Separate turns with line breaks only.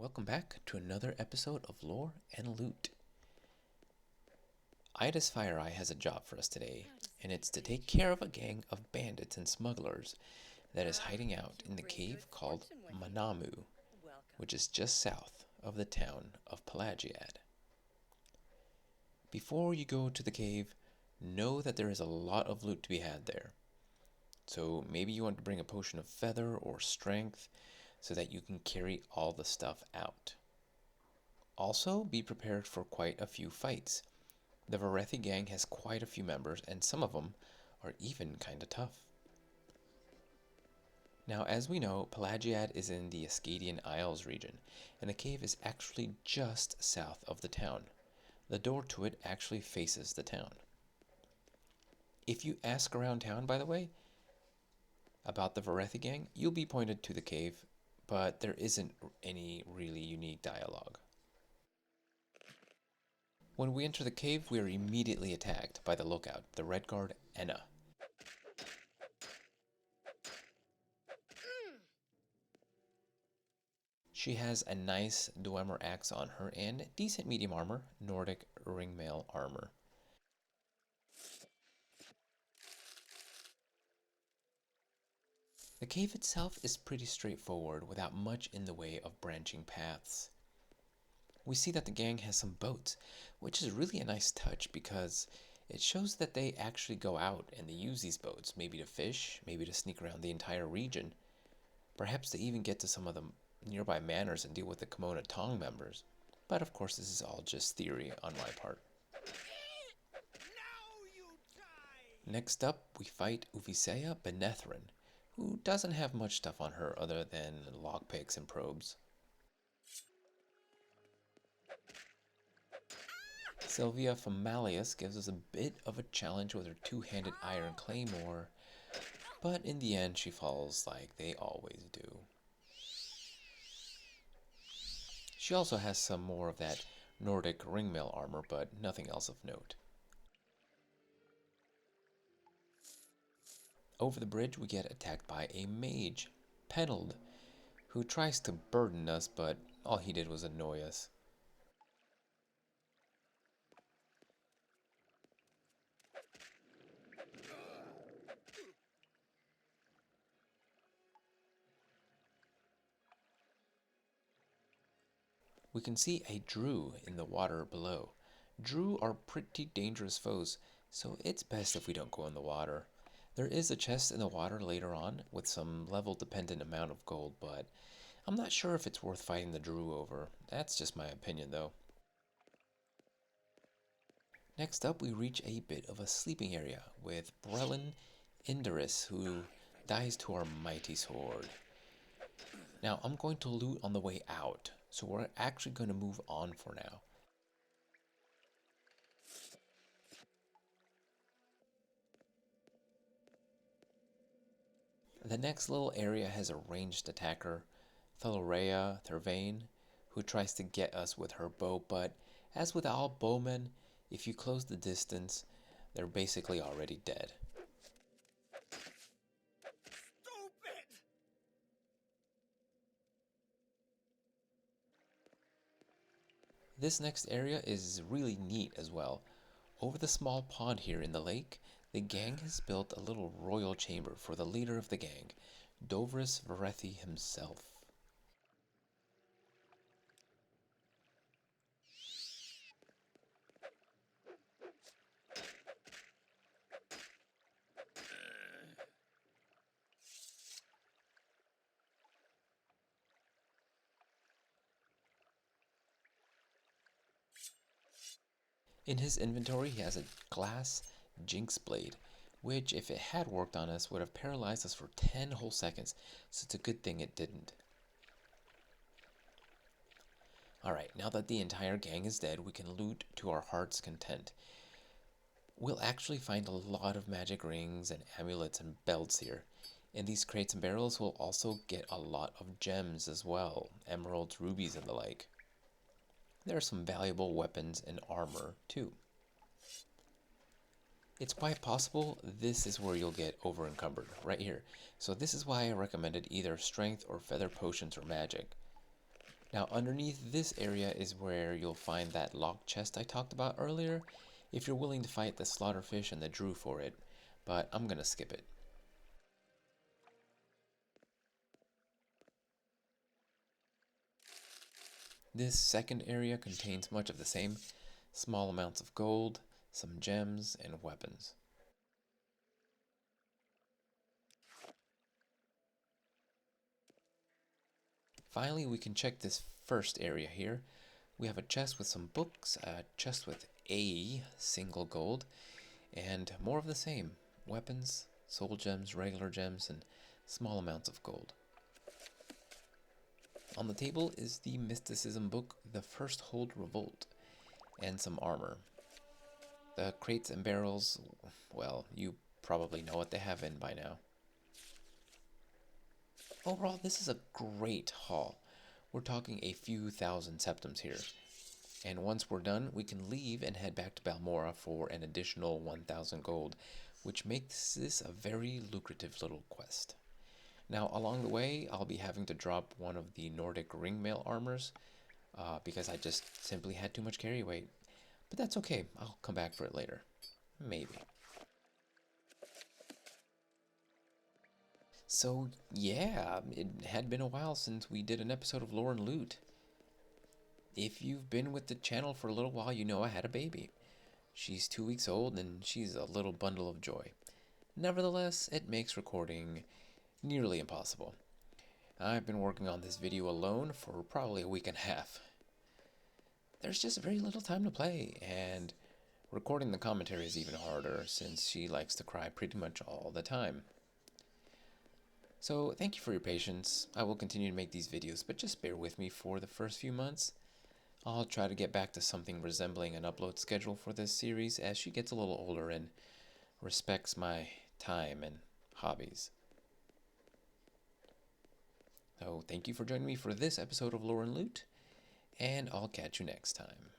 Welcome back to another episode of Lore and Loot. Ida's FireEye has a job for us today, and it's to take care of a gang of bandits and smugglers that is hiding out in the cave called Manamu, which is just south of the town of Pelagiad. Before you go to the cave, know that there is a lot of loot to be had there. So maybe you want to bring a potion of feather or strength so that you can carry all the stuff out. Also, be prepared for quite a few fights. The Verethi Gang has quite a few members, and some of them are even kinda tough. Now, as we know, Pelagiad is in the Ascadian Isles region, and the cave is actually just south of the town. The door to it actually faces the town. If you ask around town, by the way, about the Verethi Gang, you'll be pointed to the cave, but there isn't any really unique dialogue. When we enter the cave, we are immediately attacked by the lookout, the Red Guard Enna. She has a nice Dwemer axe on her and decent medium armor, Nordic ringmail armor. The cave itself is pretty straightforward without much in the way of branching paths. We see that the gang has some boats, which is really a nice touch because it shows that they actually go out and they use these boats, maybe to fish, maybe to sneak around the entire region. Perhaps they even get to some of the nearby manors and deal with the Kimona Tong members. But of course, this is all just theory on my part. Next up, we fight Uviseya Benethrin, who doesn't have much stuff on her other than lockpicks and probes. Sylvia Famalius gives us a bit of a challenge with her two-handed iron claymore, but in the end she falls like they always do. She also has some more of that Nordic ringmail armor, but nothing else of note. Over the bridge we get attacked by a mage, Penold, who tries to burden us, but all he did was annoy us. We can see a Drew in the water below. Drew are pretty dangerous foes, so it's best if we don't go in the water. There is a chest in the water later on with some level dependent amount of gold, but I'm not sure if it's worth fighting the Drew over. That's just my opinion though. Next up we reach a bit of a sleeping area with Brelin Indaris, who dies to our mighty sword. Now I'm going to loot on the way out, so we're actually going to move on for now. The next little area has a ranged attacker, Thalorea Thervane, who tries to get us with her bow, but as with all bowmen, if you close the distance, they're basically already dead. This next area is really neat as well. Over the small pond here in the lake, the gang has built a little royal chamber for the leader of the gang, Dovris Verethi himself. In his inventory, he has a glass jinx blade, which, if it had worked on us, would have paralyzed us for 10 whole seconds, so it's a good thing it didn't. Alright, now that the entire gang is dead, we can loot to our heart's content. We'll actually find a lot of magic rings and amulets and belts here. In these crates and barrels, we'll also get a lot of gems as well, emeralds, rubies, and the like. There are some valuable weapons and armor too. It's quite possible this is where you'll get over encumbered, right here. So this is why I recommended either strength or feather potions or magic. Now, underneath this area is where you'll find that locked chest I talked about earlier, if you're willing to fight the slaughterfish and the drew for it, but I'm gonna skip it. This second area contains much of the same, small amounts of gold, some gems, and weapons. Finally, we can check this first area here. We have a chest with some books, a chest with a single gold, and more of the same. Weapons, soul gems, regular gems, and small amounts of gold. On the table is the mysticism book, The First Hold Revolt, and some armor. The crates and barrels, well, you probably know what they have in by now. Overall, this is a great haul. We're talking a few thousand septims here. And once we're done, we can leave and head back to Balmora for an additional 1,000 gold, which makes this a very lucrative little quest. Now, along the way, I'll be having to drop one of the Nordic ringmail armors because I just simply had too much carry weight. But that's okay, I'll come back for it later. Maybe. So, yeah, it had been a while since we did an episode of Lore and Loot. If you've been with the channel for a little while, you know I had a baby. She's 2 weeks old and she's a little bundle of joy. Nevertheless, it makes recording nearly impossible. I've been working on this video alone for probably a week and a half. There's just very little time to play, and recording the commentary is even harder since she likes to cry pretty much all the time. So thank you for your patience. I will continue to make these videos, but just bear with me for the first few months. I'll try to get back to something resembling an upload schedule for this series as she gets a little older and respects my time and hobbies. So thank you for joining me for this episode of Lore and Loot, and I'll catch you next time.